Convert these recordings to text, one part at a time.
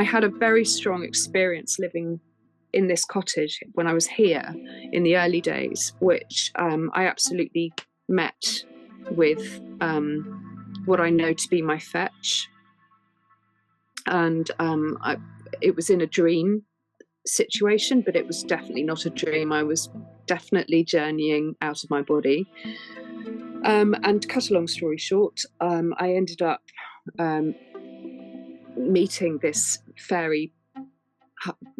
had a very strong experience living in this cottage when I was here in the early days, which I absolutely met with what I know to be my fetch. And it was in a dream situation, but it was definitely not a dream. I was definitely journeying out of my body. And cut a long story short, I ended up meeting this fairy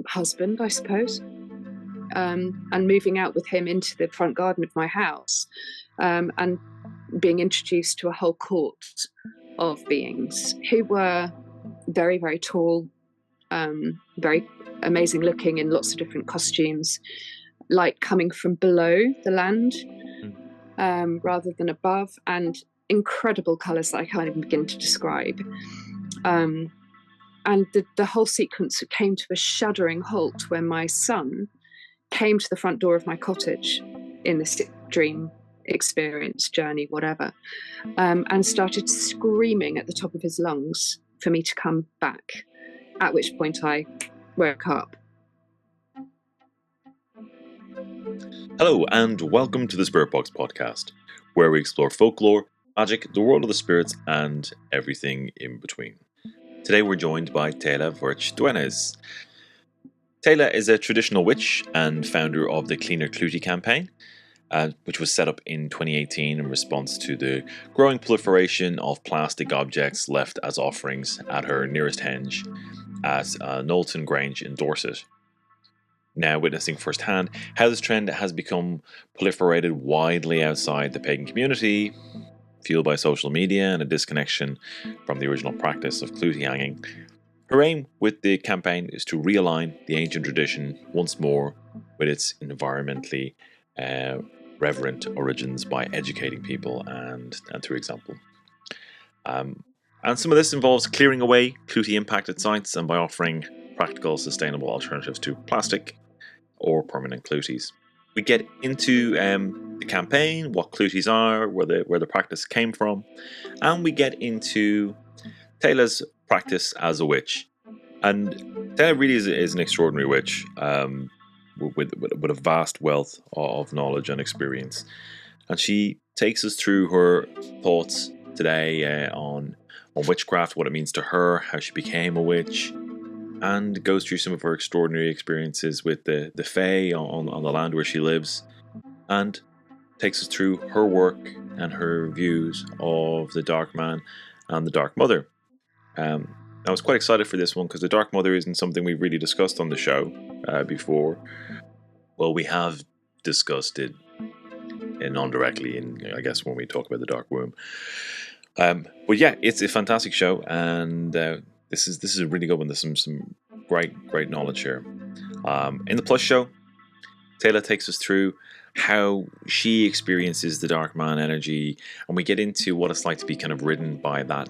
husband, I suppose, and moving out with him into the front garden of my house, and being introduced to a whole court of beings who were very, very tall, very amazing looking in lots of different costumes, like coming from below the land rather than above, and incredible colours that I can't even begin to describe. And the whole sequence came to a shuddering halt when my son came to the front door of my cottage in this dream experience, journey, whatever, and started screaming at the top of his lungs for me to come back, at which point I woke up. Hello and welcome to the Spirit Box podcast, where we explore folklore, magic, the world of the spirits, and everything in between. Today we're joined by Teila Verch Dywenys. Teila is a traditional witch and founder of the Cleaner Clootie campaign, which was set up in 2018 in response to the growing proliferation of plastic objects left as offerings at her nearest henge at Knowlton Grange in Dorset. Now witnessing firsthand how this trend has become proliferated widely outside the pagan community, fueled by social media and a disconnection from the original practice of clootie hanging. Her aim with the campaign is to realign the ancient tradition once more with its environmentally reverent origins by educating people and through example. And some of this involves clearing away clootie impacted sites and by offering practical, sustainable alternatives to plastic or permanent clooties. We get into the campaign, what clooties are, where the practice came from, and we get into Teila's practice as a witch. And Teila really is an extraordinary witch with a vast wealth of knowledge and experience. And she takes us through her thoughts today on witchcraft, what it means to her, how she became a witch, and goes through some of her extraordinary experiences with the Fae on the land where she lives, and takes us through her work and her views of the Dark Man and the Dark Mother. I was quite excited for this one because the Dark Mother isn't something we've really discussed on the show before. Well, we have discussed it non-directly, I guess, when we talk about the Dark Womb. But yeah, it's a fantastic show, and this is a really good one. There's some great knowledge here. In the Plus show, Teila takes us through how she experiences the Dark Man energy, and we get into what it's like to be kind of ridden by that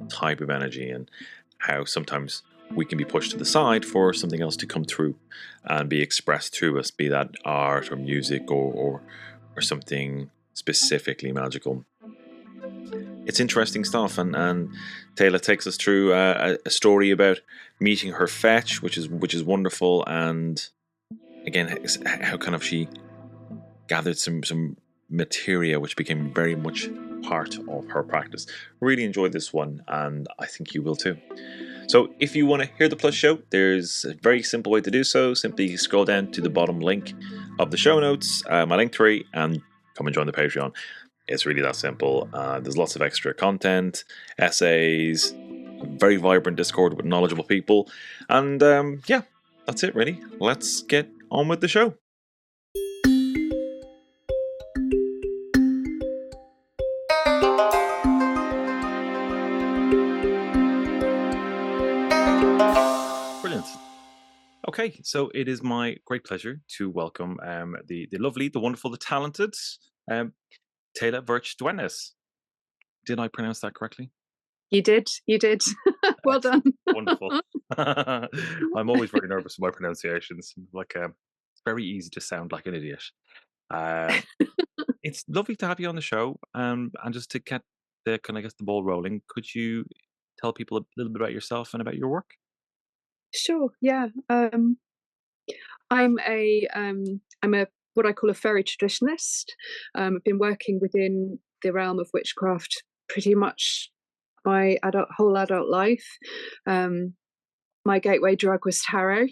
type of energy, and how sometimes we can be pushed to the side for something else to come through and be expressed through us, be that art or music or something specifically magical. It's interesting stuff, and Teila takes us through a story about meeting her fetch, which is wonderful, and again how kind of she gathered some materia which became very much part of her practice. Really enjoyed this one, and I think you will too. So if you want to hear the Plus show, there's a very simple way to do so. Simply scroll down to the bottom link of the show notes, my link tree, and come and join the Patreon. It's really that simple. There's lots of extra content, essays, a very vibrant Discord with knowledgeable people, and yeah, that's it really. Let's get on with the show. Brilliant. Okay, so it is my great pleasure to welcome the lovely, the wonderful, the talented Teila Verch Dywenys. Did I pronounce that correctly? You did. Well done. Wonderful. I'm always very nervous with my pronunciations. It's very easy to sound like an idiot. It's lovely to have you on the show, and just to get the ball rolling, could you tell people a little bit about yourself and about your work? Sure. Yeah. I'm a what I call a fairy traditionalist. I've been working within the realm of witchcraft pretty much my whole adult life. Um, my gateway drug was tarot,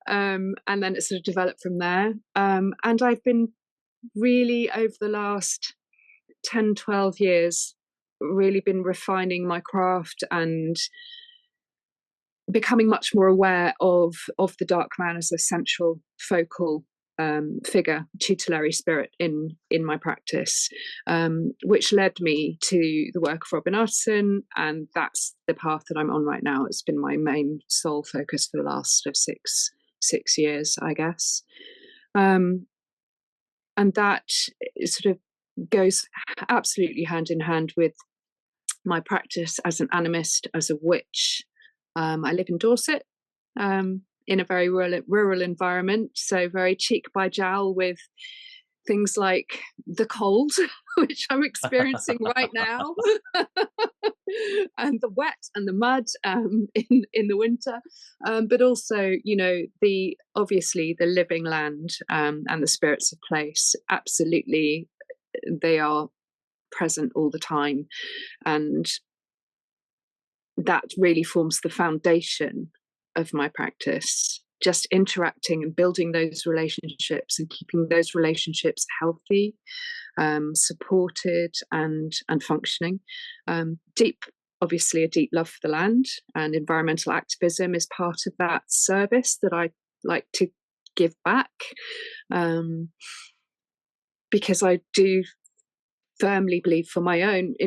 and then it sort of developed from there. And I've been really over the last 10, 12 years really been refining my craft and becoming much more aware of the dark man as a central focal figure, tutelary spirit in my practice, which led me to the work of Robin Artisan, and that's the path that I'm on right now. It's been my main sole focus for the last sort of six years, I guess, and that sort of goes absolutely hand in hand with my practice as an animist, as a witch. I live in Dorset, in a very rural environment, so very cheek by jowl with things like the cold, which I'm experiencing right now, and the wet and the mud in the winter, but also, the obviously the living land, and the spirits of place. Absolutely, they are present all the time, and that really forms the foundation of my practice. Just interacting and building those relationships and keeping those relationships healthy, supported and functioning. Obviously, a deep love for the land, and environmental activism is part of that service that I like to give back, because I do firmly believe in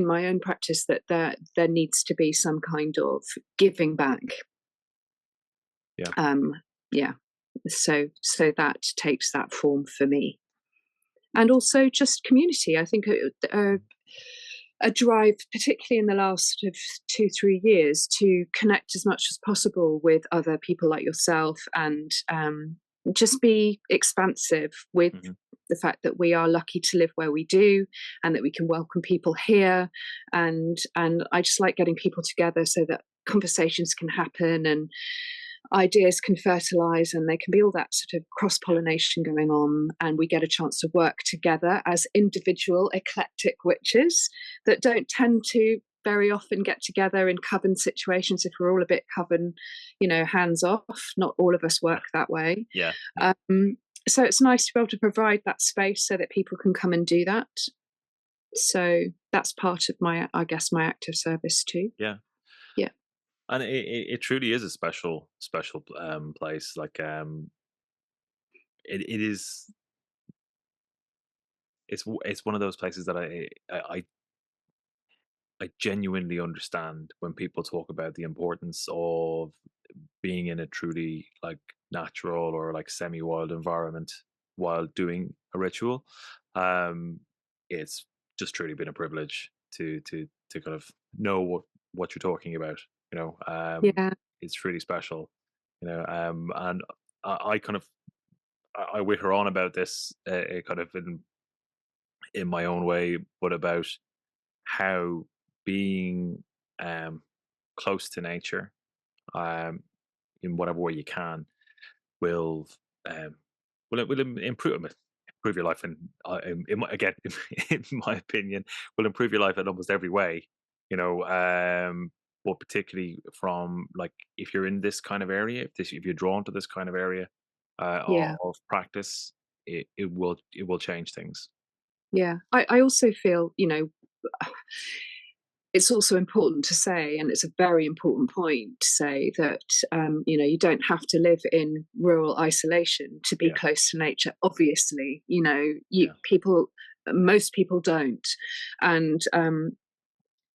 my own practice that there needs to be some kind of giving back. Yeah. Yeah. So that takes that form for me, and also just community. I think a drive, particularly in the last sort of 2-3 years, to connect as much as possible with other people like yourself, and just be expansive with the fact that we are lucky to live where we do, and that we can welcome people here, and I just like getting people together so that conversations can happen and ideas can fertilize, and there can be all that sort of cross-pollination going on, and we get a chance to work together as individual eclectic witches that don't tend to very often get together in coven situations if we're all a bit coven, hands off. Not all of us work that way. Yeah. So it's nice to be able to provide that space so that people can come and do that. So that's part of my active service too. Yeah. Yeah. And it truly is a special place. Like it is. It's one of those places that I genuinely understand when people talk about the importance of being in a truly like natural or like semi-wild environment while doing a ritual. It's just truly been a privilege to kind of know what you're talking about. Yeah. It's really special. And I kind of I witter on about this kind of in my own way, but about how being close to nature, um, in whatever way you can, will um, it will improve your life, and again, in my opinion, will improve your life in almost every way. But particularly from like if you're in this kind of area, if you're drawn to this kind of area Yeah. of practice, it will change things. Yeah. I also feel, it's also important to say, and it's a very important point to say, that you don't have to live in rural isolation to be Yeah, close to nature. Obviously, yeah, most people don't, and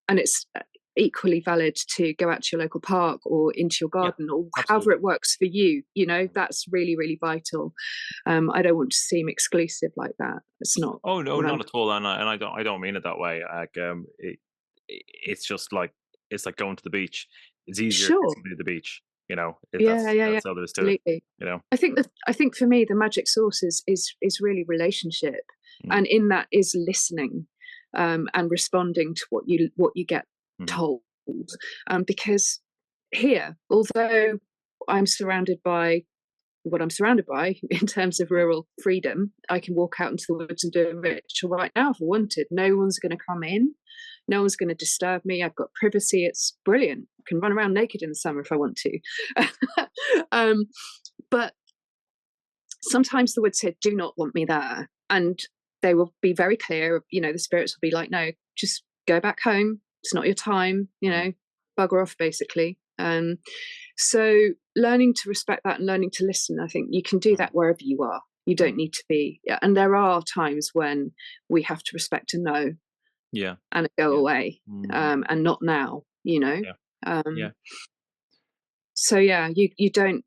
it's equally valid to go out to your local park or into your yeah, garden, or however absolutely. it works for you. That's really, really vital. I don't want to seem exclusive like that. It's not Oh no, what I'm. not at all. And I don't mean it that way. Like it's just like it's like going to the beach. It's easier if Sure. you're going to the beach. If Yeah, yeah, yeah, that's all there is to it. absolutely. You know. I think for me the magic source is really relationship, Mm, and in that is listening, and responding to what you get mhm. told, because here, although I'm surrounded by what I'm surrounded by in terms of rural freedom. I can walk out into the woods and do a ritual right now if I wanted. No one's going to come in. No one's going to disturb me. I've got privacy. It's brilliant. I can run around naked in the summer if I want to. But sometimes the woods here do not want me there. And they will be very clear. The spirits will be like, no, just go back home. It's not your time, bugger off, basically. So learning to respect that and learning to listen, I think you can do that wherever you are. You don't need to be. And there are times when we have to respect a no. Yeah. And go away. And not now, So you don't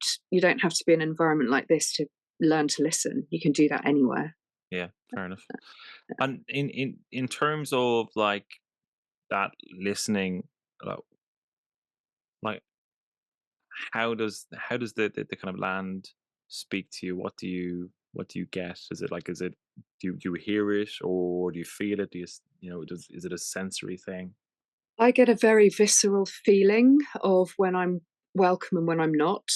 have to be in an environment like this to learn to listen. You can do that anywhere. Yeah, fair enough. And in terms of like that listening, like how does the kind of land speak to you? What do you get? Is it do you hear it, or do you feel it? Is it a sensory thing? I get a very visceral feeling of when I'm welcome and when I'm not.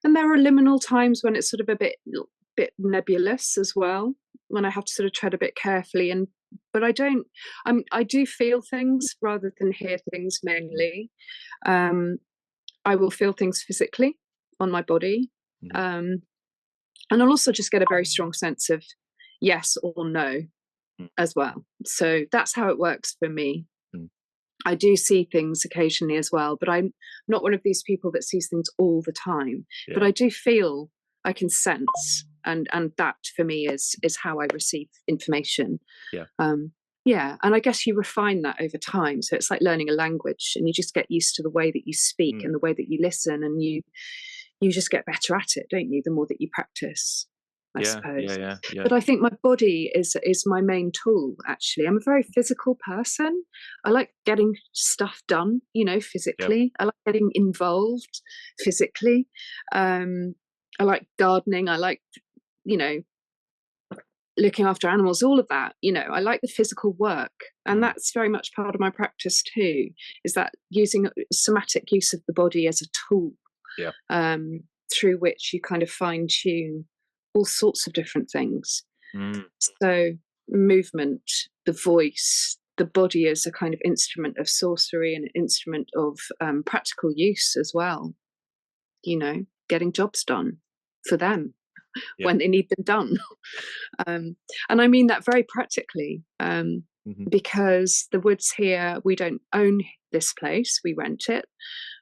And there are liminal times when it's sort of a bit nebulous as well, when I have to sort of tread a bit carefully. But I don't. I do feel things rather than hear things mainly. I will feel things physically on my body, and I'll also just get a very strong sense of yes or no as well. So that's how it works for me. I do see things occasionally as well, but I'm not one of these people that sees things all the time. Yeah. But I do feel, I can sense, and that for me is how I receive information. Yeah. Yeah, and I guess you refine that over time. So it's like learning a language, and you just get used to the way that you speak and the way that you listen, and you just get better at it, don't you? The more that you practice. I suppose. Yeah. But I think my body is my main tool, actually. I'm a very physical person. I like getting stuff done, physically. Yep. I like getting involved physically. I like gardening. I like, looking after animals, all of that. I like the physical work. And that's very much part of my practice too, is that using somatic use of the body as a tool, through which you kind of fine tune all sorts of different things. So movement, the voice, the body as a kind of instrument of sorcery and an instrument of practical use as well. Getting jobs done for them when they need them done. And I mean that very practically, because the woods here, we don't own this place, we rent it.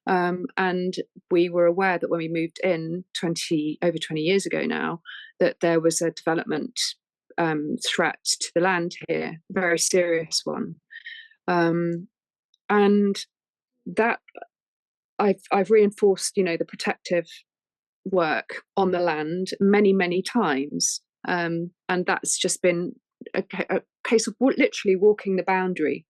And we were aware that when we moved in over 20 years ago now, that there was a development threat to the land here, a very serious one. And that I've reinforced, the protective work on the land many, many times. And that's just been a case of literally walking the boundary.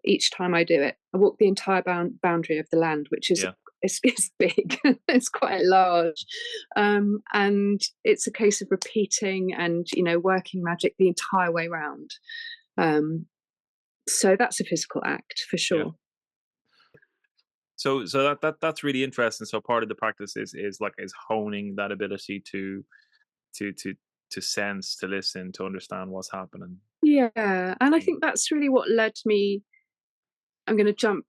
Each time I do it, I walk the entire boundary of the land, which is it's big. It's quite large, and it's a case of repeating and working magic the entire way round. So that's a physical act for sure. Yeah. So that's really interesting. So part of the practice is honing that ability to sense, to listen, to understand what's happening. Yeah, and I think that's really what led me. I'm going to jump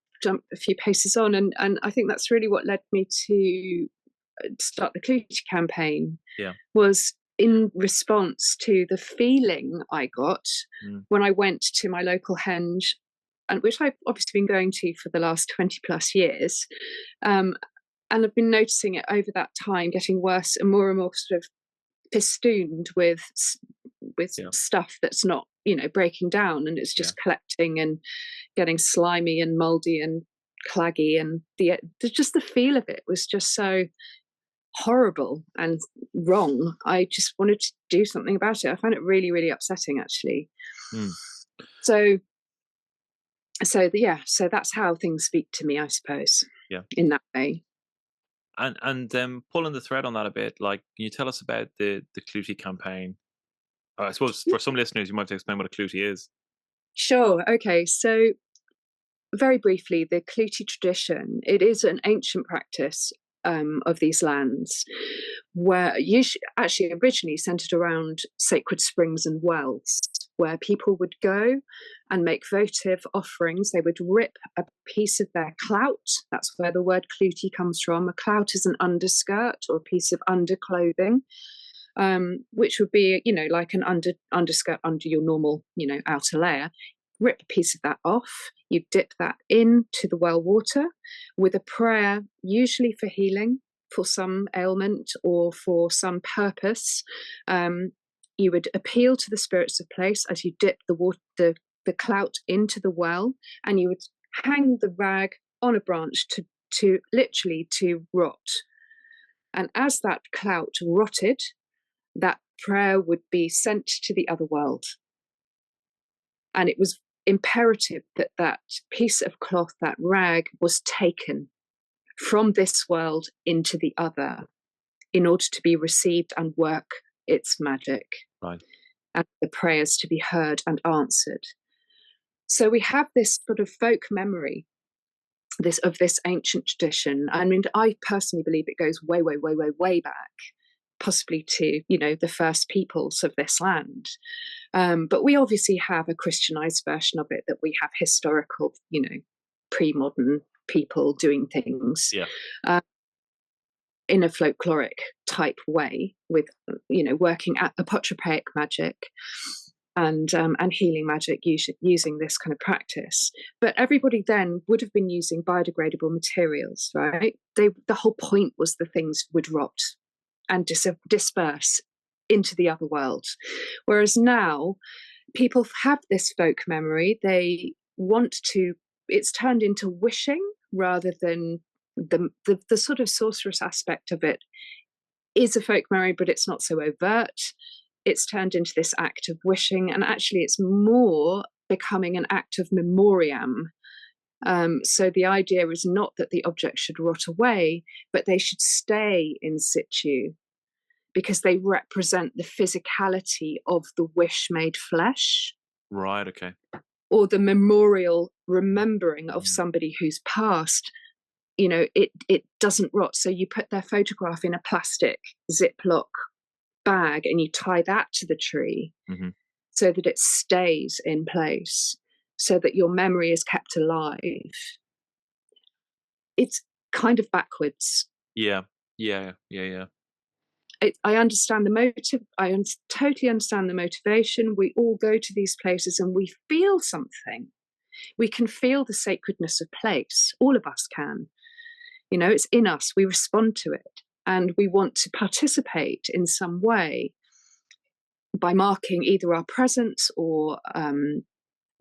a few paces on, and I think that's really what led me to start the Clootie campaign. Yeah, was in response to the feeling I got when I went to my local henge, and which I've obviously been going to for the last 20 plus years, and I've been noticing it over that time getting worse and more sort of festooned with stuff that's not breaking down, and it's just collecting and getting slimy and moldy and claggy, and just the feel of it was just so horrible and wrong. I just wanted to do something about it. I found it really, really upsetting, actually. So that's how things speak to me, I suppose. Yeah, in that way. And pulling the thread on that a bit, like, can you tell us about the Clootie campaign? I suppose for some listeners, you might have to explain what a Clootie is. Sure. Okay. So very briefly, the Clootie tradition, it is an ancient practice of these lands, where actually originally centered around sacred springs and wells, where people would go and make votive offerings. They would rip a piece of their clout. That's where the word clootie comes from. A clout is an underskirt or a piece of underclothing, which would be, like an underskirt under your normal, outer layer. Rip a piece of that off. You dip that into the well water with a prayer, usually for healing, for some ailment or for some purpose. You would appeal to the spirits of place as you dip the clout into the well, and you would hang the rag on a branch to literally to rot. And as that clout rotted, that prayer would be sent to the other world. And it was imperative that that piece of cloth, that rag, was taken from this world into the other in order to be received and work its magic. Right. And the prayers to be heard and answered. So we have this sort of folk memory of this ancient tradition. I mean, I personally believe it goes way, way, way, way, way back, possibly to, the first peoples of this land. But we obviously have a Christianized version of it, that we have historical, pre-modern people doing things in a folkloric type way, with, working at apotropaic magic and healing magic using this kind of practice. But everybody then would have been using biodegradable materials, right? The whole point was the things would rot and disperse into the other world. Whereas now, people have this folk memory. They want to, it's turned into wishing rather than the sort of sorceress aspect of it is a folk memory, but it's not so overt. It's turned into this act of wishing, and actually it's more becoming an act of memoriam. So the idea is not that the object should rot away, but they should stay in situ, because they represent the physicality of the wish made flesh. Right, okay. Or the memorial remembering of somebody who's passed. It doesn't rot. So you put their photograph in a plastic Ziploc bag and you tie that to the tree so that it stays in place, so that your memory is kept alive. It's kind of backwards. Yeah. I understand the motive. Totally understand the motivation. We all go to these places and we feel something. We can feel the sacredness of place. All of us can. It's in us. We respond to it. And we want to participate in some way by marking either our presence or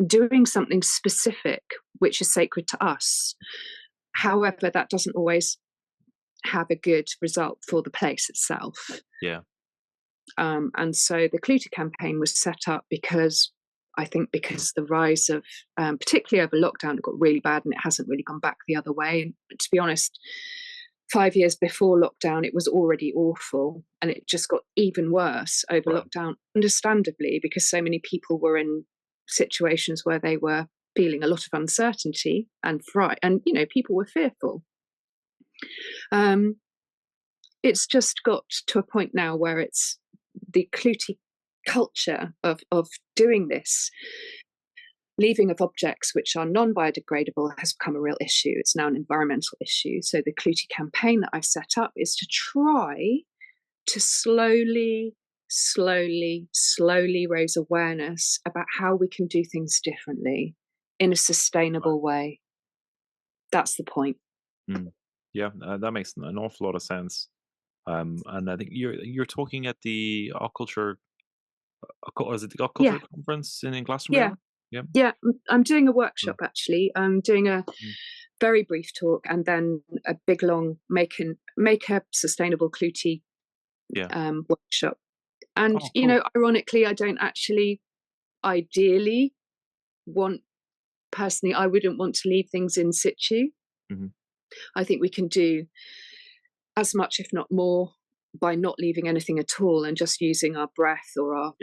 doing something specific which is sacred to us. However, that doesn't always have a good result for the place itself. Yeah. And so the Clootie campaign was set up because the rise of, particularly over lockdown, it got really bad and it hasn't really gone back the other way. And to be honest, 5 years before lockdown, it was already awful, and it just got even worse over lockdown, understandably, because so many people were in situations where they were feeling a lot of uncertainty and fright, and people were fearful. It's just got to a point now where it's the Clootie culture of doing this, leaving of objects which are non-biodegradable, has become a real issue. It's now an environmental issue. So the Clootie campaign that I've set up is to try to slowly raise awareness about how we can do things differently in a sustainable way. That's the point. Yeah, that makes an awful lot of sense. And I think you're talking at the Occulture. Is it the Occulture conference in Glastonbury? Yeah, I'm doing a workshop actually. I'm doing a very brief talk and then a big long make a sustainable Clootie workshop. And cool. Ironically, I don't actually ideally I wouldn't want to leave things in situ. I think we can do as much, if not more, by not leaving anything at all and just using our breath or our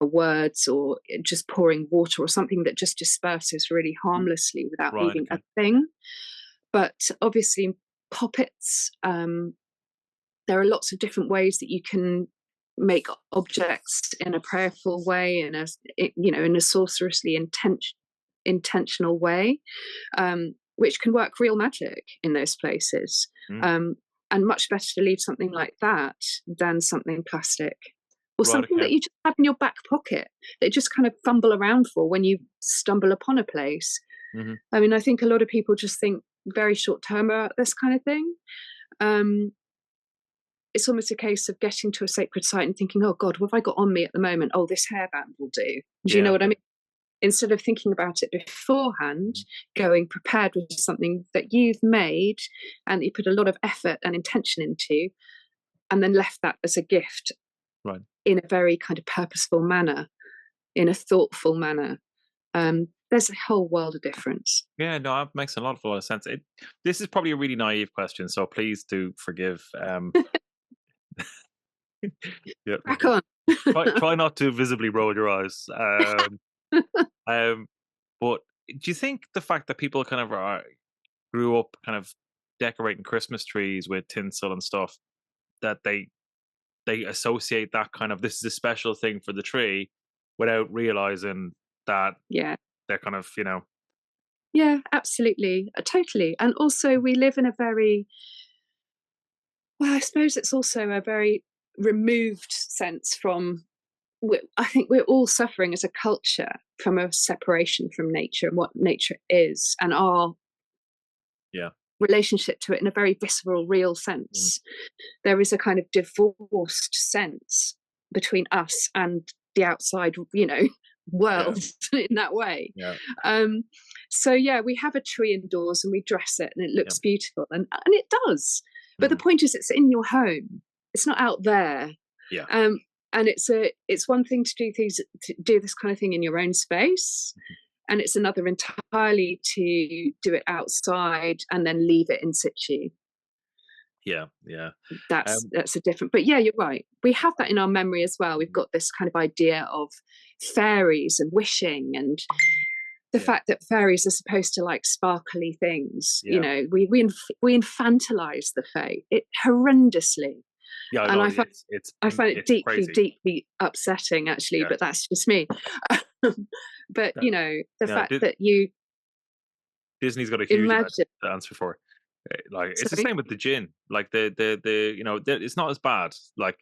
words, or just pouring water or something that just disperses really harmlessly without leaving a thing. But obviously poppets. There are lots of different ways that you can make objects in a prayerful way, in a sorcerously intentional way, which can work real magic in those places. Mm. And much better to leave something like that than something plastic, or Right. something Okay. that you just have in your back pocket that you just kind of fumble around for when you stumble upon a place. Mm-hmm. I mean, I think a lot of people just think very short term about this kind of thing. It's almost a case of getting to a sacred site and thinking, oh God, what have I got on me at the moment? Oh, this hairband will do. Do you know what I mean? Instead of thinking about it beforehand, going prepared with something that you've made and you put a lot of effort and intention into, and then left that as a gift, Right. in a very kind of purposeful manner, in a thoughtful manner. There's a whole world of difference. Yeah, no, that makes a lot of sense. This is probably a really naive question, so please do forgive. Yeah, Crack on. try not to visibly roll your eyes. Um, but do you think the fact that people kind of grew up kind of decorating Christmas trees with tinsel and stuff, that they associate that kind of, this is a special thing for the tree, without realizing that Yeah. they're kind of, Yeah, absolutely. Totally. And also, we live in a very, well, I suppose it's also a very removed sense from, I think we're all suffering as a culture from a separation from nature and what nature is, and our yeah, relationship to it in a very visceral, real sense. There is a kind of divorced sense between us and the outside, world in that way. yeah, So yeah, we have a tree indoors and we dress it and it looks beautiful, and it does. But the point is, it's in your home. It's not out there. yeah, And it's one thing to do this kind of thing in your own space, and it's another entirely to do it outside and then leave it in situ. yeah, yeah. That's a different, but yeah, you're right. We have that in our memory as well. We've got this kind of idea of fairies and wishing, and the fact that fairies are supposed to like sparkly things. Yeah. We infantilize the fae it horrendously. Yeah, And no, I find it it's deeply, crazy. deeply upsetting, actually. Yeah, But that's just me. But that, the yeah. fact that you Disney's got a huge amount imagine. to answer for. Like, it's the Sorry. same with the gin. Like it's not as bad. Like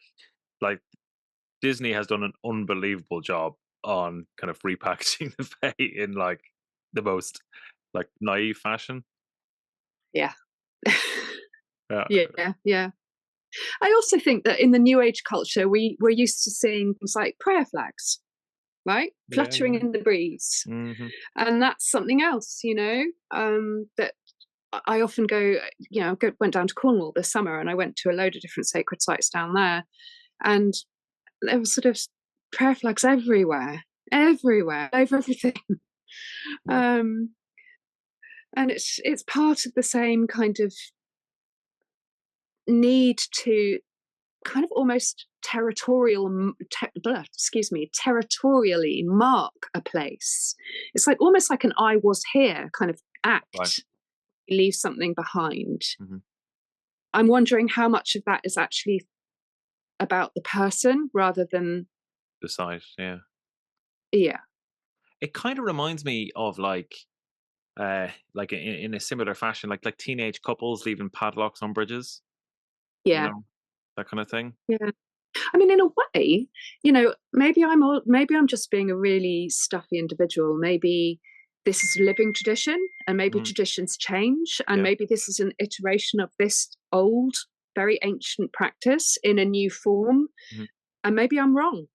Disney has done an unbelievable job on kind of repackaging the Fae in like the most like naive fashion. Yeah. Yeah, Yeah. Yeah. I also think that in the New Age culture, we're used to seeing things like prayer flags, right? yeah, Fluttering yeah. in the breeze. Hmm. And that's something else, that I often went down to Cornwall this summer, and I went to a load of different sacred sites down there. And there was sort of prayer flags everywhere, over everything. Yeah. Um, and it's part of the same kind of need to kind of almost territorially mark a place. It's like almost like an I was here kind of Right. act. You leave something behind. Hmm. I'm wondering how much of that is actually about the person rather than, Besides, yeah, yeah, it kind of reminds me of like in a similar fashion, like teenage couples leaving padlocks on bridges. You yeah, know, that kind of thing. yeah. I mean, in a way, maybe I'm just being a really stuffy individual. Maybe this is a living tradition, and maybe Hmm. traditions change, and Yeah. maybe this is an iteration of this old, very ancient practice in a new form. Mhm. And maybe I'm wrong,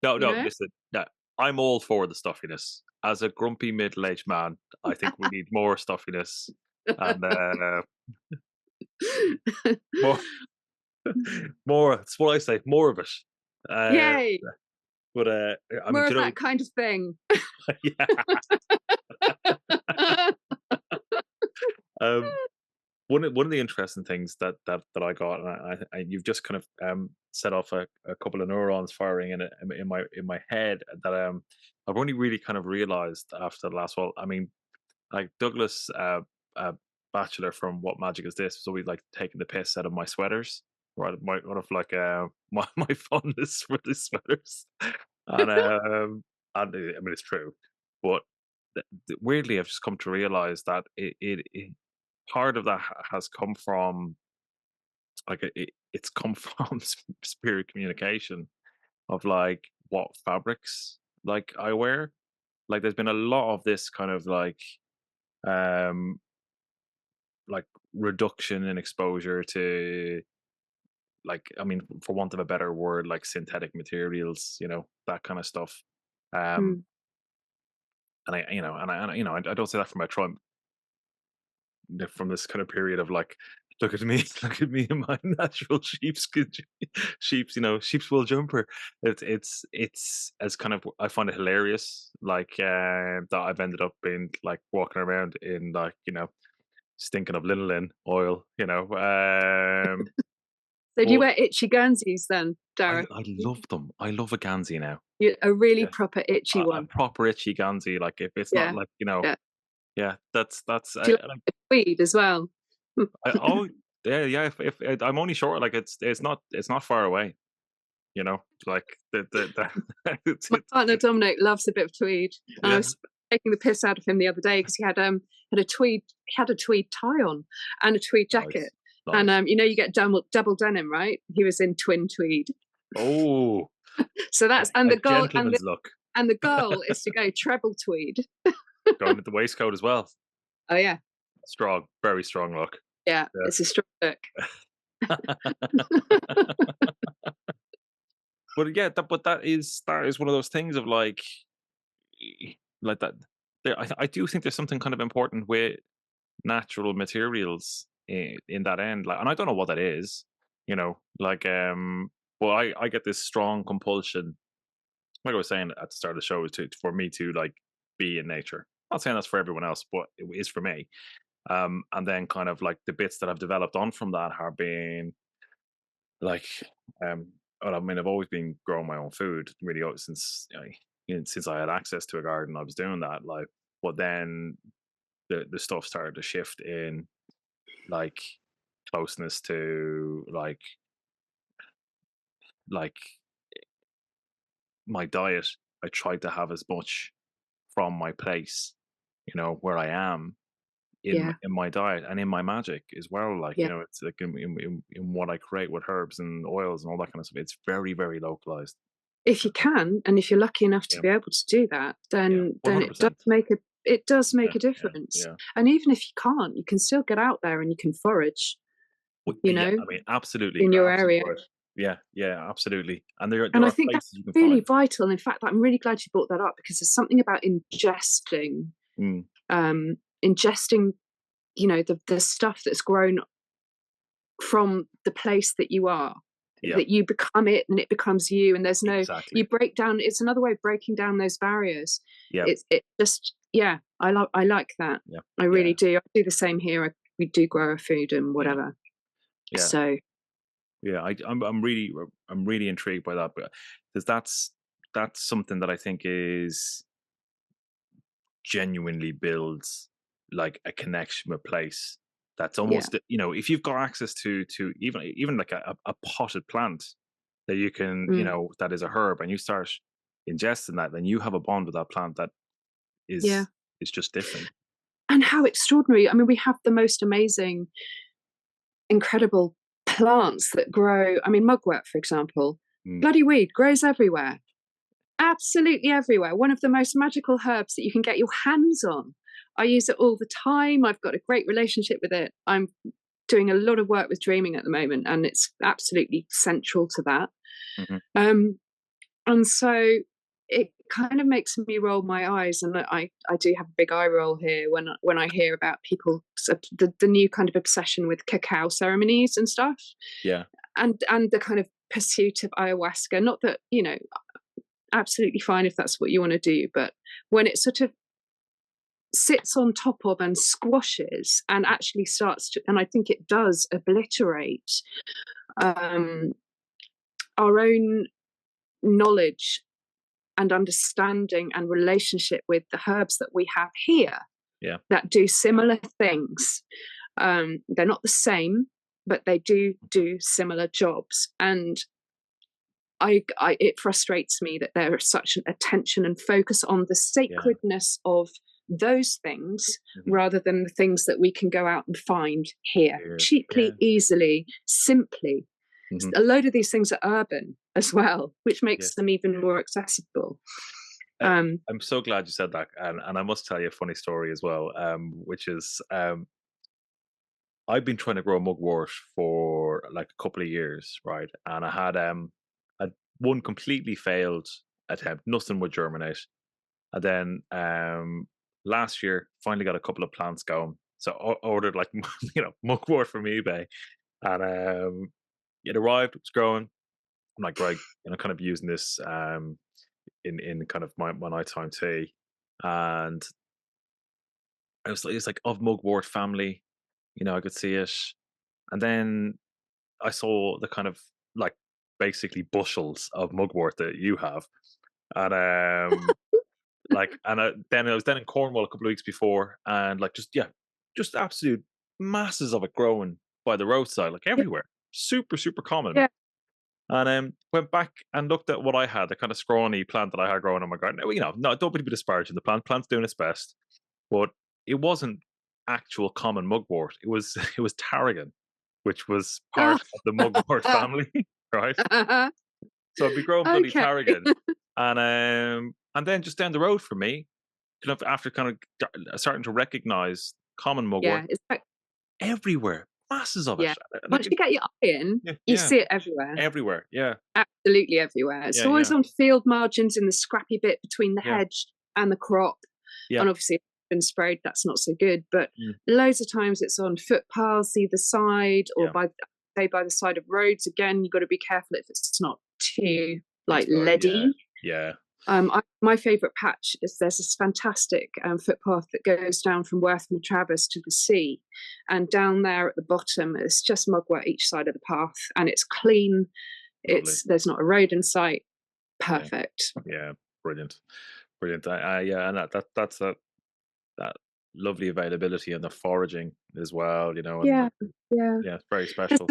No, you no, know? listen, yeah, I'm all for the stuffiness. As a grumpy middle-aged man, I think we need more stuffiness and more, more. That's what I say. More of it. Uh, Yay! but I mean, More do of you that kind of thing. know? Yeah. Um, one of the interesting things that I got, and you've just kind of set off a couple of neurons firing in my head that I've only really kind of realized after the last. Well, I mean, like Douglas Bachelor from What Magic Is This was always like taking the piss out of my sweaters, right? My one of like my fondness for the sweaters, and I mean it's true, but weirdly I've just come to realize that it part of that has come from like it's come from spirit communication of like what fabrics like I wear. Like there's been a lot of this kind of um like reduction in exposure to like I mean for want of a better word like synthetic materials, that kind of stuff. Um Mm. and I don't say that from a Trump from this kind of period of like look at me look at me in my natural sheepskin sheep's wool jumper. It's as kind of I find it hilarious like that I've ended up being like walking around in like stinking of linolene oil. So do you But wear itchy Guernseys then, Dara? I love them. I love a Gansey now. A really Yeah, proper itchy a one. proper itchy Gansey. Like if it's not Yeah, like yeah. yeah, that's Do you like like tweed as well? oh yeah, yeah. If I'm only short, like it's not far away. Like My it's partner Dominic loves a bit of tweed, and I yeah. was taking the piss out of him the other day because he had a tweed tie on and a tweed jacket, Nice, and nice. you get double denim, right? He was in twin tweed, Oh, so that's and a the goal gentleman's look. and the goal is to go treble tweed. Going to the waistcoat as well. Oh yeah, Strong, very strong look. yeah, it's a strong look. Yeah. But yeah, but that is one of those things of like that. I do think there's something kind of important with natural materials in that end. Like, and I don't know what that is. Like but I get this strong compulsion. Like I was saying at the start of the show, for me to like be in nature. Not saying that's for everyone else, but it is for me. And then kind of like the bits that I've developed on from that have been like well, I mean I've always been growing my own food really since I had access to a garden. I was doing that, like, but then the stuff started to shift in like closeness to like my diet. I tried to have as much from my place, where I am Yeah, in my diet and in my magic as well. Like, yeah. it's like in what I create with herbs and oils and all that kind of stuff. It's very, very localized. If you can, and if you're lucky enough to Yeah. be able to do that, Yeah. then it does 100%. make Yeah. a Yeah. difference. Yeah. And even if you can't, you can still get out there and you can forage, you Yeah. know, I mean, absolutely. in your Absolutely area. right. Yeah. Yeah. Absolutely. And there And there I are think that's places you can really find. vital. In fact, I'm really glad you brought that up because there's something about ingesting, Mm, um, ingesting, the stuff that's grown from the place that you are, yeah. that you become it and it becomes you. And there's no, you Exactly. break down. It's another way of breaking down those barriers. Yeah. It just, yeah, I like that. Yeah. I really Yeah. do. I do the same here. We do grow our food and Yeah. whatever. Yeah. So Yeah. I'm really intrigued by that, because that's something that I think is genuinely builds like a connection with place. That's yeah, almost, if you've got access to even like a potted plant that you can, mm, that is a herb, and you start ingesting that, then you have a bond with that plant that yeah. is just different. And how extraordinary. I mean, we have the most amazing, incredible plants that grow. I mean, mugwort, for example, Mm, bloody weed grows everywhere, absolutely everywhere. One of the most magical herbs that you can get your hands on. I use it all the time. I've got a great relationship with it. I'm doing a lot of work with dreaming at the moment, and it's absolutely central to that. mhm. Um, and so it kind of makes me roll my eyes, and I do have a big eye roll here when I hear about people the new kind of obsession with cacao ceremonies and stuff, Yeah. and the kind of pursuit of ayahuasca. Not that absolutely fine if that's what you want to do, but when it sort of sits on top of and squashes and actually starts to, and I think it does obliterate um, our own knowledge and understanding and relationship with the herbs that we have here. that do similar things. They're not the same, but they do similar jobs. And it frustrates me that there is such an attention and focus on the sacredness of those things rather than the things that we can go out and find here cheaply, easily, simply. A load of these things are urban as well, which makes them even more accessible. I'm so glad you said that, and I must tell you a funny story as well, which is I've been trying to grow mugwort for like a couple of years, right? And I had one completely failed attempt, nothing would germinate, and then last year finally got a couple of plants going. So I ordered like mugwort from eBay, and it arrived, it was growing. I'm like, right, kind of using this in kind of my nighttime tea, and it's like of mugwort family, I could see it, and then I saw the kind of like basically bushels of mugwort that you have, and then I was then in Cornwall a couple of weeks before, and like just absolute masses of it growing by the roadside, like everywhere, super common. Yeah. And went back and looked at what I had, the kind of scrawny plant that I had growing in my garden. No, don't be disparaging the plant. Plant's doing its best, but it wasn't actual common mugwort. It was tarragon, which was part of the mugwort family, right? So I'd be growing bloody tarragon, and then just down the road from me, kind of after kind of starting to recognize common mugwort everywhere. Masses of it. Once you get your eye in, you see it everywhere. Everywhere, yeah. Absolutely everywhere. It's always on field margins in the scrappy bit between the hedge and the crop. And obviously, if it's been sprayed, that's not so good. But loads of times it's on footpaths either side or by the side of roads. Again, you've got to be careful if it's not too leady. Yeah. My favourite patch is there's this fantastic footpath that goes down from Wortham Travis to the sea, and down there at the bottom it's just mugwort each side of the path, and it's clean. There's not a road in sight. Perfect. Yeah, brilliant. And that's that lovely availability and the foraging as well. And it's very special.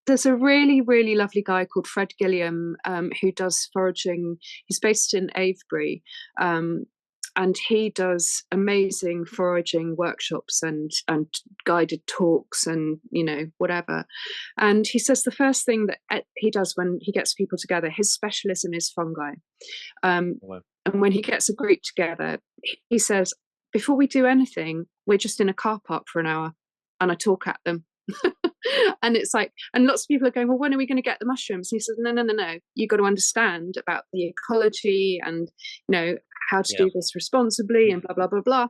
There's a really, really lovely guy called Fred Gilliam who does foraging. He's based in Avebury, and he does amazing foraging workshops and guided talks and whatever. And he says the first thing that he does when he gets people together, his specialism is fungi. And when he gets a group together, he says, before we do anything, we're just in a car park for an hour and I talk at them. And it's like, and lots of people are going, well, when are we going to get the mushrooms? And he says, no, you've got to understand about the ecology and how to do this responsibly and blah blah blah.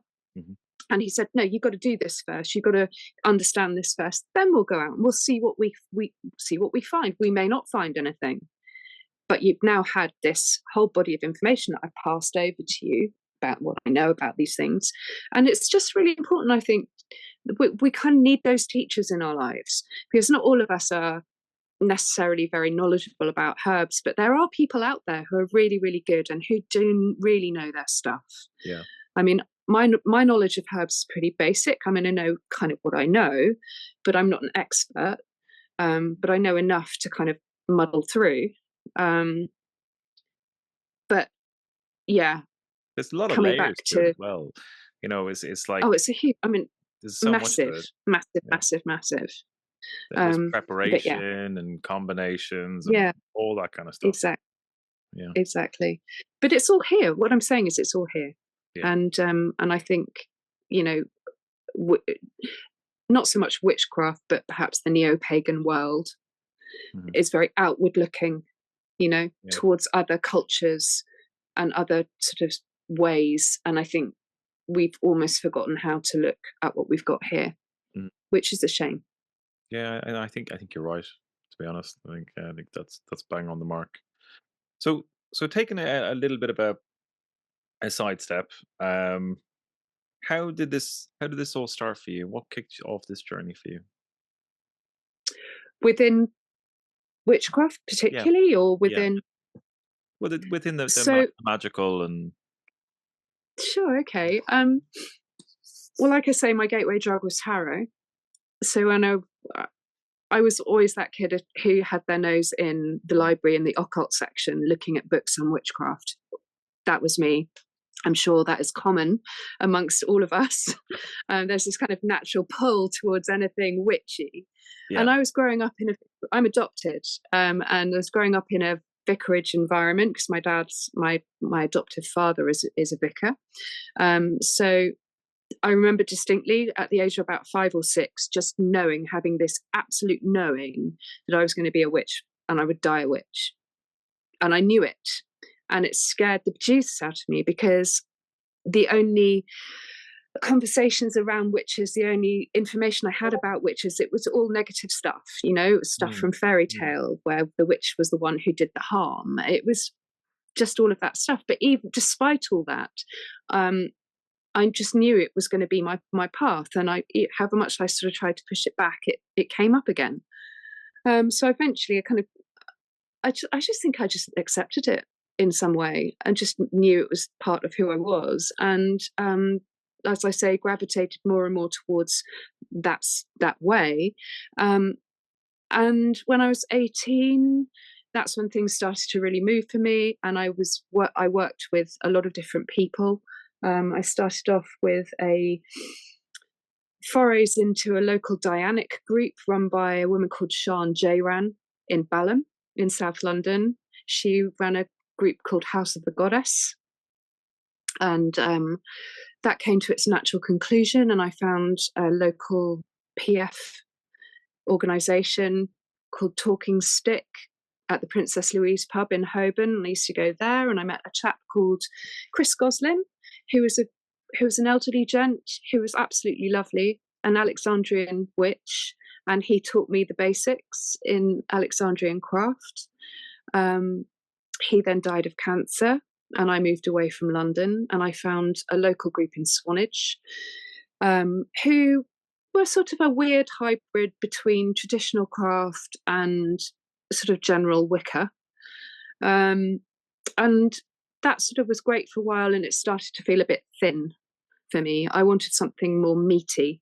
And he said, no, you've got to do this first, you've got to understand this first, then we'll go out and we'll see what we see what we find. We may not find anything, but you've now had this whole body of information that I've passed over to you about what I know about these things. And it's just really important, I think. We kind of need those teachers in our lives, because not all of us are necessarily very knowledgeable about herbs, but there are people out there who are really, really good and who do really know their stuff. Yeah. I mean, my knowledge of herbs is pretty basic. I mean, I know kind of what I know, but I'm not an expert. But I know enough to kind of muddle through. But yeah, there's a lot of layers to it as well. It's like, it's a huge. I mean, there's so massive. There's preparation and combinations and all that kind of stuff. Exactly. But it's all here. What I'm saying is it's all here. And I think, not so much witchcraft, but perhaps the neo-pagan world is very outward looking, towards other cultures and other sort of ways. And I think we've almost forgotten how to look at what we've got here, which is a shame. Yeah, and I think you're right. To be honest, I think that's bang on the mark. So taking a little bit of a sidestep, how did this all start for you? What kicked off this journey for you? Within witchcraft, particularly, or within? Within the magical and. Sure. Okay. Well, like I say, my gateway drug was tarot. So I was always that kid who had their nose in the library in the occult section, looking at books on witchcraft. That was me. I'm sure that is common amongst all of us. There's this kind of natural pull towards anything witchy. Yeah. And I was growing up I'm adopted, and I was growing up in a vicarage environment because my adoptive father is a vicar. So I remember distinctly at the age of about 5 or 6, just having this absolute knowing that I was going to be a witch and I would die a witch. And I knew it. And it scared the bejesus out of me because the only conversations around witches, the only information I had about witches, it was all negative stuff. It was stuff from fairy tale where the witch was the one who did the harm. It was just all of that stuff. But even despite all that, I just knew it was going to be my path. And however much I sort of tried to push it back, it came up again. So eventually I just think I just accepted it in some way and just knew it was part of who I was. And as I say, gravitated more and more towards that way. And when I was 18, that's when things started to really move for me. And I worked with a lot of different people. I started off with a forays into a local Dianic group run by a woman called Sian Jayran in Balham in South London. She ran a group called House of the Goddess. And that came to its natural conclusion. And I found a local PF organisation called Talking Stick at the Princess Louise pub in Holborn. And I used to go there, and I met a chap called Chris Goslin, who was an elderly gent who was absolutely lovely, an Alexandrian witch, and he taught me the basics in Alexandrian craft. He then died of cancer, and I moved away from London, and I found a local group in Swanage, who were sort of a weird hybrid between traditional craft and sort of general Wicca. And that sort of was great for a while, and it started to feel a bit thin for me. I wanted something more meaty.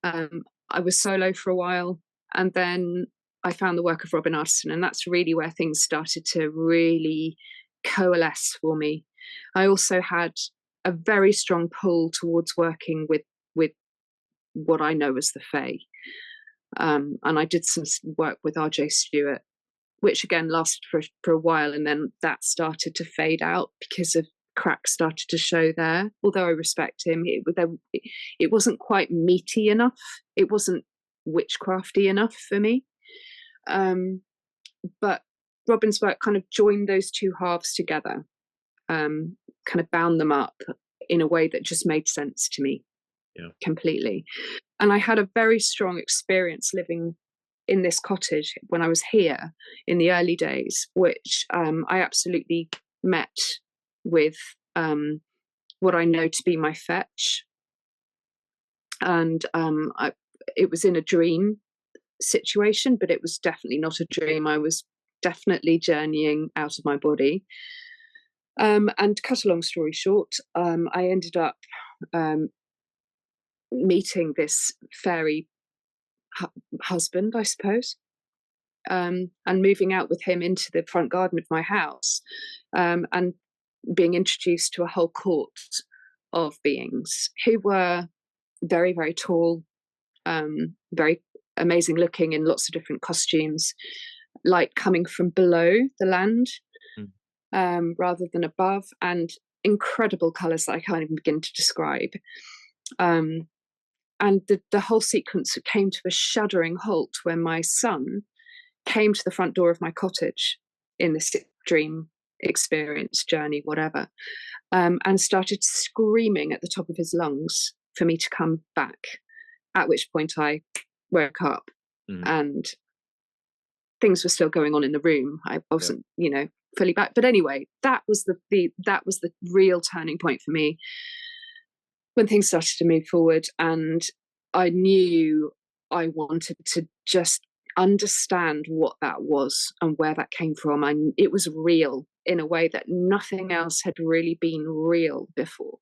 I was solo for a while, and then I found the work of Robin Artiston, and that's really where things started to really coalesce for me. I also had a very strong pull towards working with what I know as the Fae. And I did some work with RJ Stewart, which again lasted for a while, and then that started to fade out because of cracks started to show there. Although I respect him, it wasn't quite meaty enough. It wasn't witchcrafty enough for me. But Robin's work kind of joined those two halves together, kind of bound them up in a way that just made sense to me. Completely. And I had a very strong experience living in this cottage when I was here in the early days, which I absolutely met with what I know to be my fetch. And it was in a dream situation, but it was definitely not a dream. I was definitely journeying out of my body. And to cut a long story short, I ended up meeting this fairy husband, I suppose, and moving out with him into the front garden of my house, and being introduced to a whole court of beings who were very, very tall, very amazing looking in lots of different costumes, light coming from below the land rather than above, and incredible colours that I can't even begin to describe. And the whole sequence came to a shuddering halt when my son came to the front door of my cottage in this dream experience, journey, whatever, and started screaming at the top of his lungs for me to come back, at which point I woke up and things were still going on in the room. I wasn't, fully back. But anyway, that was the real turning point for me when things started to move forward, and I knew I wanted to just understand what that was and where that came from. And it was real in a way that nothing else had really been real before.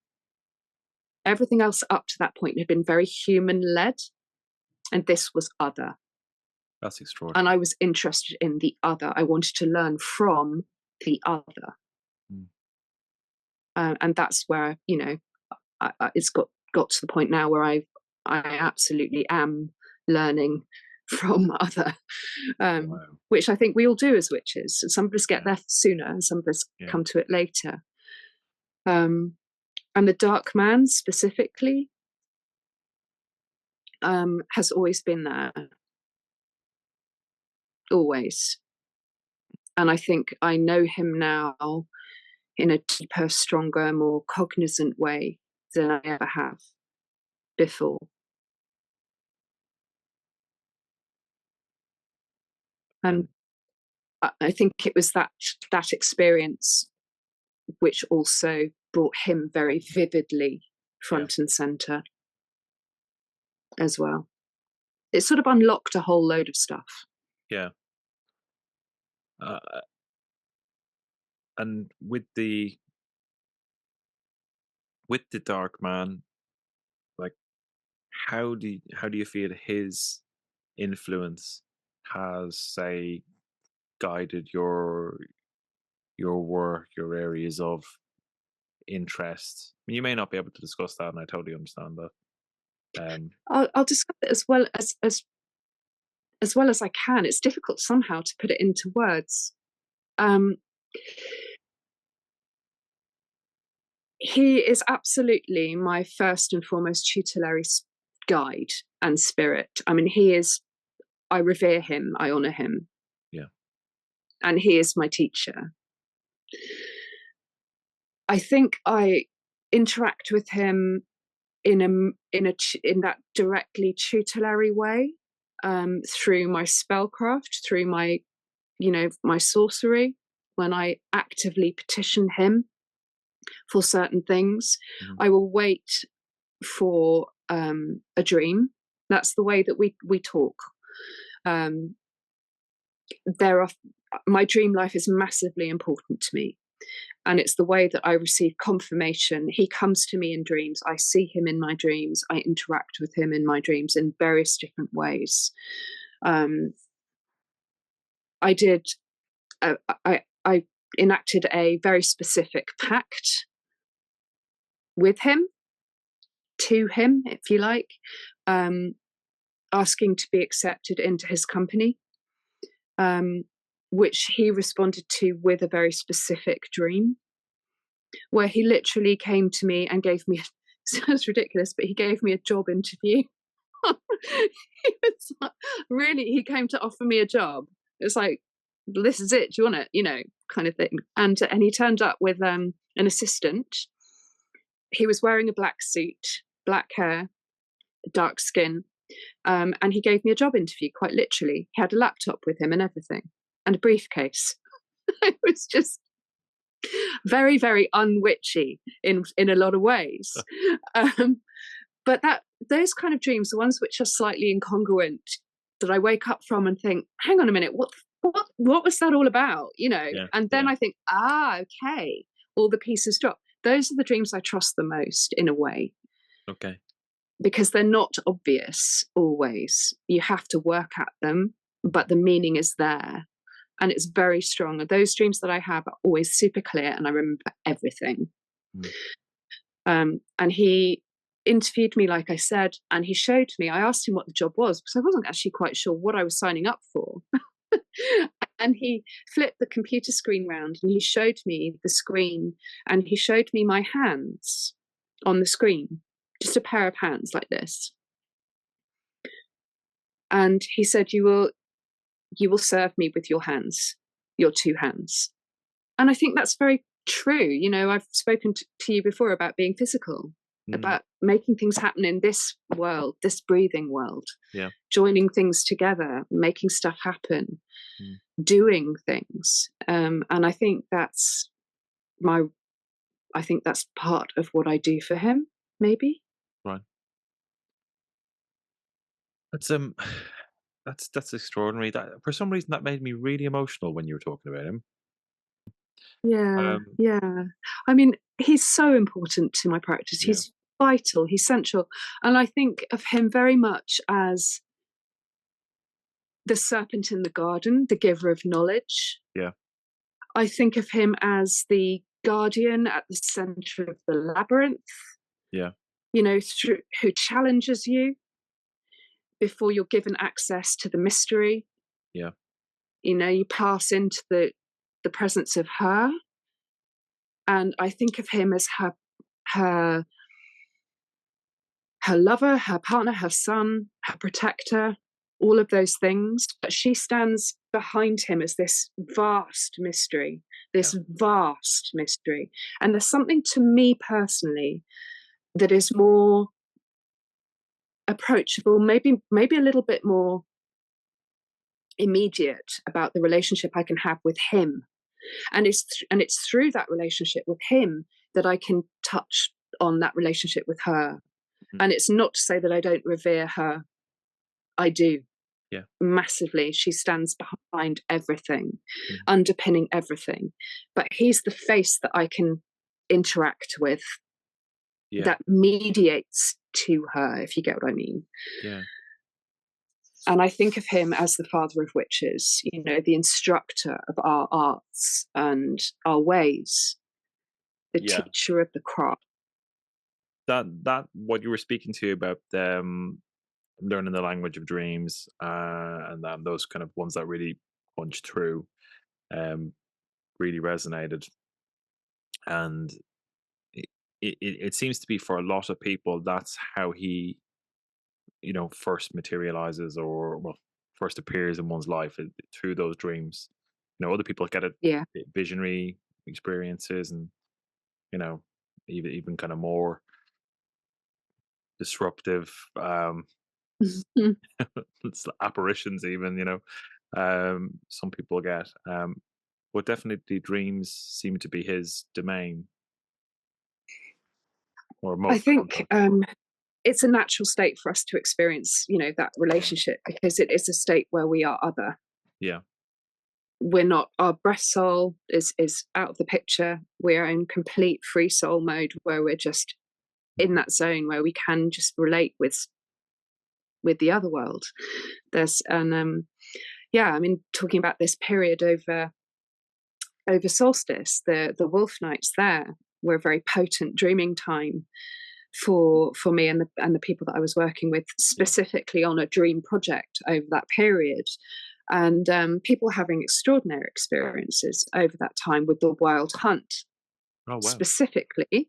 Everything else up to that point had been very human-led, and this was other. That's extraordinary. And I was interested in the other. I wanted to learn from the other. And that's where, it's got to the point now where I absolutely am learning from other, Wow. which I think we all do as witches. Some of us get there sooner and some of us come to it later. And the dark man specifically has always been there. Always. And I think I know him now in a deeper, stronger, more cognizant way than I ever have before. And I think it was that experience which also brought him very vividly front and center as well. It sort of unlocked a whole load of stuff. Yeah. And with the dark man, like, how do you feel his influence has, say, guided your work, your areas of interest? I mean, you may not be able to discuss that, and I totally understand that. I'll discuss it as well as I can. It's difficult somehow to put it into words. He is absolutely my first and foremost tutelary guide and spirit. I mean, I revere him, I honor him. Yeah. And he is my teacher. I think I interact with him in that directly tutelary way, through my spellcraft, through my sorcery, when I actively petition him for certain things. I will wait for a dream. That's the way that we talk. My dream life is massively important to me, and it's the way that I receive confirmation. He comes to me in dreams. I see him in my dreams. I interact with him in my dreams in various different ways. I enacted a very specific pact with him, to him, if you like, asking to be accepted into his company, which he responded to with a very specific dream, where he literally came to me and gave me, sounds ridiculous, but he gave me a job interview. He came to offer me a job. It's like, this is it, do you want it, kind of thing. And he turned up with an assistant. He was wearing a black suit, black hair, dark skin, and he gave me a job interview, quite literally. He had a laptop with him and everything, and a briefcase. It was just very, very unwitchy in a lot of ways. But those kind of dreams, the ones which are slightly incongruent, that I wake up from and think, hang on a minute, what was that all about? And then I think, okay, all the pieces drop. Those are the dreams I trust the most, in a way. Okay. Because they're not obvious always. You have to work at them, but the meaning is there. And it's very strong. And those dreams that I have are always super clear, and I remember everything. And he interviewed me, like I said, and he showed me. I asked him what the job was, because I wasn't actually quite sure what I was signing up for. And he flipped the computer screen round and he showed me the screen, and he showed me my hands on the screen, just a pair of hands like this. And he said, you will serve me with your hands, your two hands. And I think that's very true. I've spoken to you before about being physical, about making things happen in this world, this breathing world, joining things together, making stuff happen, doing things. And I think that's part of what I do for him, maybe. Right. That's extraordinary. That, for some reason, that made me really emotional when you were talking about him. Yeah. I mean, he's so important to my practice. vital, he's central. And I think of him very much as the serpent in the garden, the giver of knowledge. Yeah. I think of him as the guardian at the center of the labyrinth. Yeah. You know, who challenges you before you're given access to the mystery. Yeah. You know, you pass into the presence of her. And I think of him as her lover, her partner, her son, her protector, all of those things. But she stands behind him as this vast mystery, vast mystery. And there's something to me personally that is more approachable, maybe a little bit more immediate about the relationship I can have with him. And it's through that relationship with him that I can touch on that relationship with her. Mm-hmm. And it's not to say that I don't revere her. I do. Yeah. Massively. She stands behind everything, underpinning everything. But he's the face that I can interact with, that mediates to her, if you get what I mean. Yeah. And I think of him as the father of witches, you know, the instructor of our arts and our ways, the teacher of the craft. That what you were speaking to about learning the language of dreams, and those kind of ones that really punched through, really resonated. And it seems to be, for a lot of people, that's how he, you know, first materializes, or first appears in one's life, through those dreams. You know, other people get it, visionary experiences, and, you know, even kind of more disruptive it's apparitions, even, you know, some people get. But definitely dreams seem to be his domain, or most. I think it's a natural state for us to experience, you know, that relationship, because it is a state where we are other. Yeah. We're not, our breath soul is out of the picture. We're in complete free soul mode, where we're just in that zone where we can just relate with the other world. There's I mean, talking about this period over solstice, the wolf nights there were a very potent dreaming time for me and the people that I was working with, specifically on a dream project over that period. And people having extraordinary experiences over that time with the wild hunt. Oh, wow. Specifically,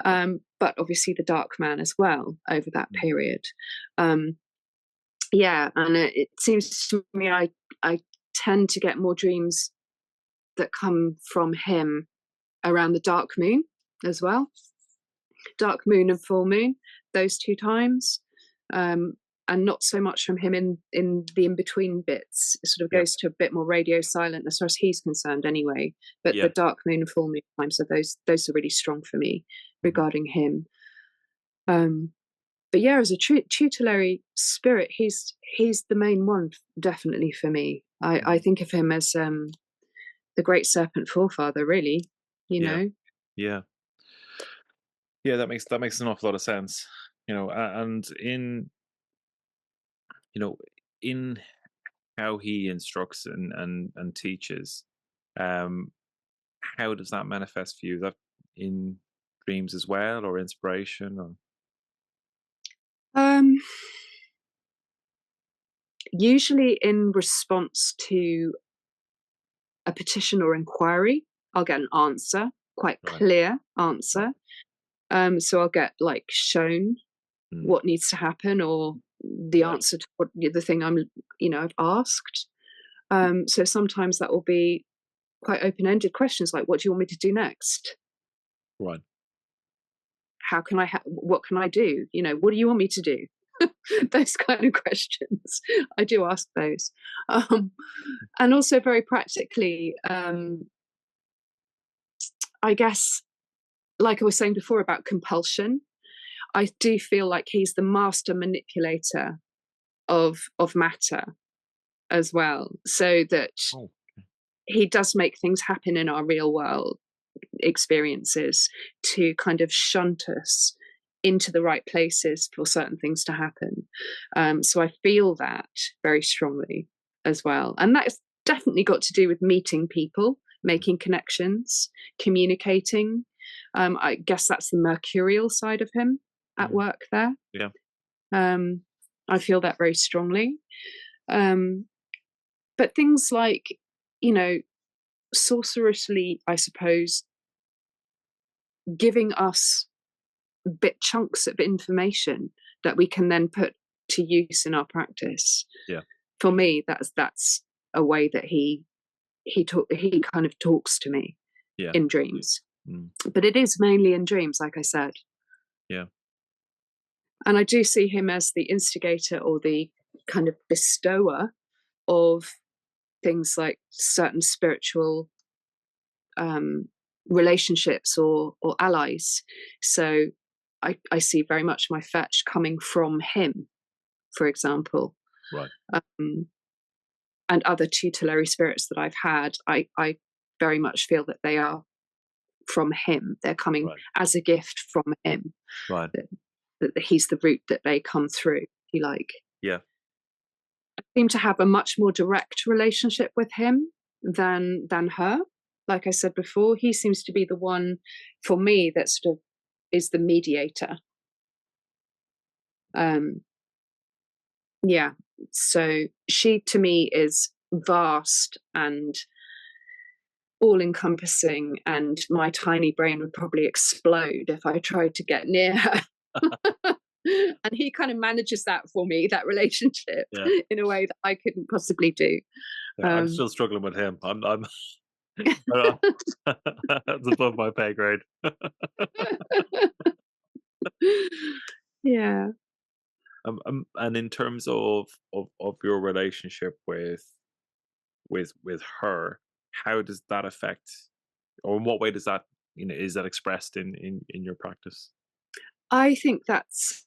but obviously the dark man as well over that period. And it seems to me I tend to get more dreams that come from him around the dark moon as well. Dark moon and full moon, those two times. And not so much from him in the in-between bits. It sort of goes to a bit more radio silent as far as he's concerned anyway. But the dark moon and full moon times, so those are really strong for me regarding him. But yeah, as a tutelary spirit, he's the main one, definitely, for me. I think of him as the great serpent forefather, really, you know? Yeah. Yeah, that makes an awful lot of sense. You know, and in, you know, in how he instructs and teaches, how does that manifest for you? Is that in dreams as well, or inspiration, or? Usually in response to a petition or inquiry, I'll get an answer, quite clear answer. So I'll get like shown what needs to happen, or the answer to what the thing I'm, I've asked. So sometimes that will be quite open-ended questions, like, what do you want me to do next? Right. How can what can I do? You know, what do you want me to do? Those kind of questions. I do ask those. And also very practically, I guess, like I was saying before about compulsion, I do feel like he's the master manipulator of matter as well, so that he does make things happen in our real world experiences to kind of shunt us into the right places for certain things to happen. So I feel that very strongly as well. And that's definitely got to do with meeting people, making connections, communicating. I guess that's the mercurial side of him at work there. Yeah. I feel that very strongly. But things like, sorcerously, I suppose, giving us bit chunks of information that we can then put to use in our practice. Yeah. For me, that's a way that he kind of talks to me in dreams. But it is mainly in dreams, like I said. Yeah. And I do see him as the instigator or the kind of bestower of things like certain spiritual relationships or allies. So I see very much my fetch coming from him, for example. Right. And other tutelary spirits that I've had, I very much feel that they are from him. They're coming as a gift from him. Right. That he's the route that they come through, if you like. Yeah. I seem to have a much more direct relationship with him than her. Like I said before, he seems to be the one for me that sort of is the mediator. Yeah. So she to me is vast and all encompassing, and my tiny brain would probably explode if I tried to get near her. And he kind of manages that for me, that relationship, in a way that I couldn't possibly do. I'm still struggling with him. I'm that's above my pay grade. Yeah. And in terms of your relationship with her, how does that affect, or in what way does that, is that expressed in your practice? I think that's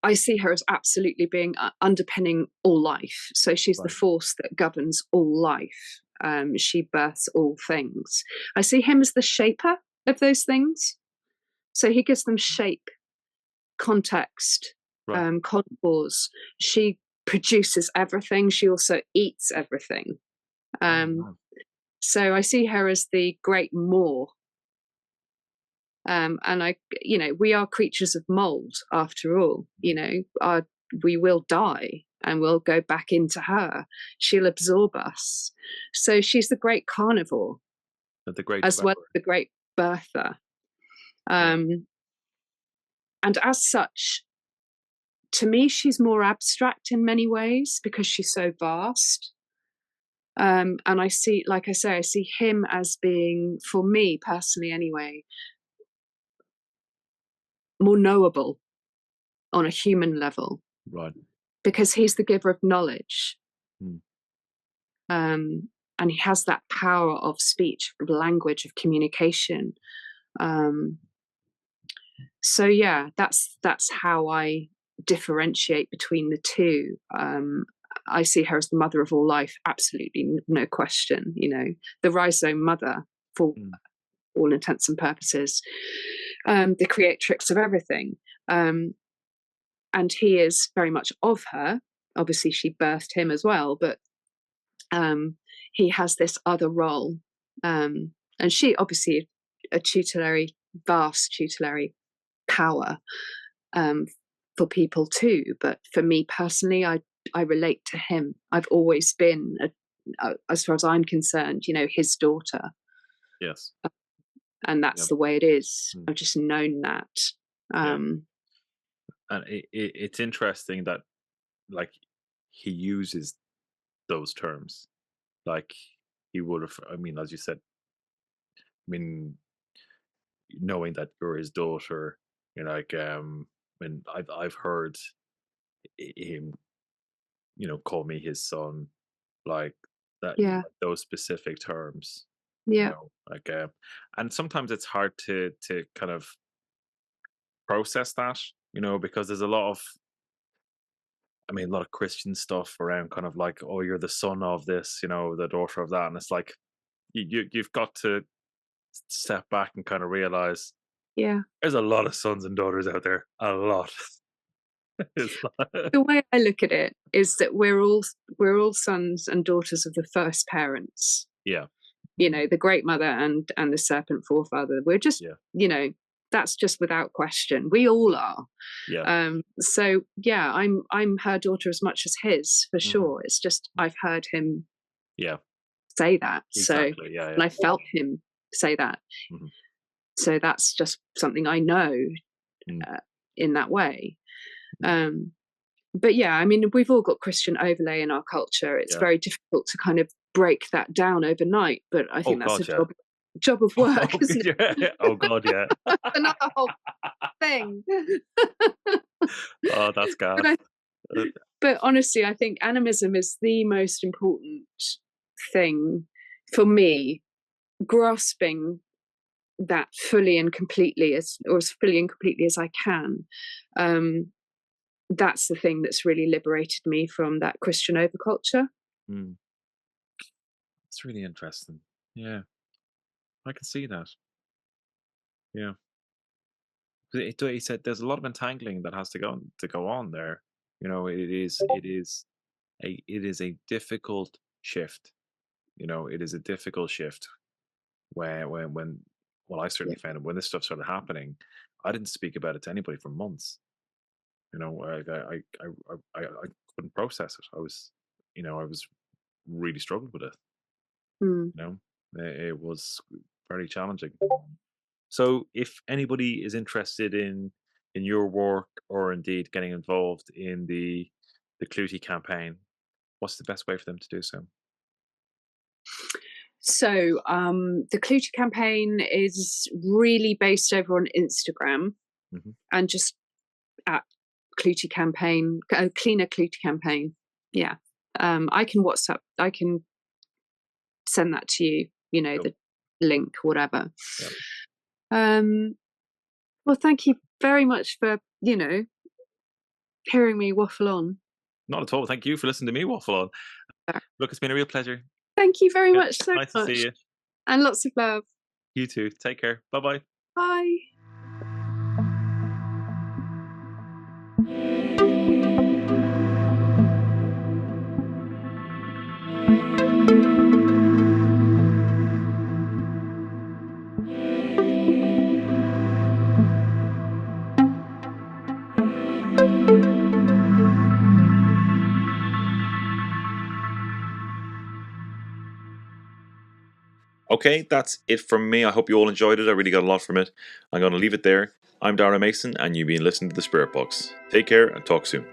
I see her as absolutely being underpinning all life. So she's the force that governs all life. She births all things. I see him as the shaper of those things. So he gives them shape, context, contours. She produces everything. She also eats everything. So I see her as the great Moor. And we are creatures of mold after all. We will die and we'll go back into her. She'll absorb us. So she's the great carnivore, as well as the great birther. And as such, to me, she's more abstract in many ways because she's so vast. And I see, like I say, I see him as being, for me personally anyway, more knowable on a human level. Right. Because he's the giver of knowledge. And he has that power of speech, of language, of communication. So yeah, that's how I differentiate between the two. I see her as the mother of all life, absolutely no question, the rhizome mother for all intents and purposes, the creatrix of everything. And he is very much of her. Obviously, she birthed him as well, but he has this other role. And she obviously a vast tutelary power for people too. But for me personally, I relate to him. I've always been, as far as I'm concerned, his daughter. Yes. And that's the way it is. I've just known that. And it's interesting that, like, he uses those terms, like he would have. I mean, as you said, knowing that you're his daughter, like, when I've heard him, call me his son, like that. Yeah. Those specific terms. Yeah. Like, and sometimes it's hard to kind of process that, because there's a lot of Christian stuff around, kind of like, oh, you're the son of this, the daughter of that, and it's like you've got to step back and kind of realize Yeah. There's a lot of sons and daughters out there. A lot. The way I look at it is that we're all sons and daughters of the first parents. Yeah. The great mother and the serpent forefather. We're just, that's just without question. We all are. Yeah. So yeah, I'm her daughter as much as his, for sure. It's just I've heard him say that. Exactly. So and I felt him say that. Mm-hmm. So that's just something I know in that way. But yeah, I mean, we've all got Christian overlay in our culture. It's very difficult to kind of break that down overnight, but I think that's a job of work, isn't it? Oh God, yeah. Another whole thing. Oh, that's gas. But honestly, I think animism is the most important thing for me, grasping that fully and completely as I can. That's the thing that's really liberated me from that Christian overculture. It's really interesting. Yeah, I can see that. Yeah, he said there's a lot of entangling that has to go on there. It is a difficult shift. It is a difficult shift when well, I certainly found it when this stuff started happening. I didn't speak about it to anybody for months. I couldn't process it. I was really struggled with it. It was very challenging. So if anybody is interested in your work, or indeed getting involved in the Clootie campaign, what's the best way for them to do so? So the Clootie campaign is really based over on Instagram, and just at Clootie campaign, Cleaner Clootie campaign. Yeah. I can WhatsApp, I can send that to you, the link, whatever. Well, thank you very much for, hearing me waffle on. Not at all. Thank you for listening to me waffle on. Look, it's been a real pleasure. Thank you very much so nice much. to see you. And lots of love. You too. Take care. Bye-bye. Bye. Okay, that's it from me. I hope you all enjoyed it. I really got a lot from it. I'm going to leave it there. I'm Dara Mason, and you've been listening to The Spirit Box. Take care and talk soon.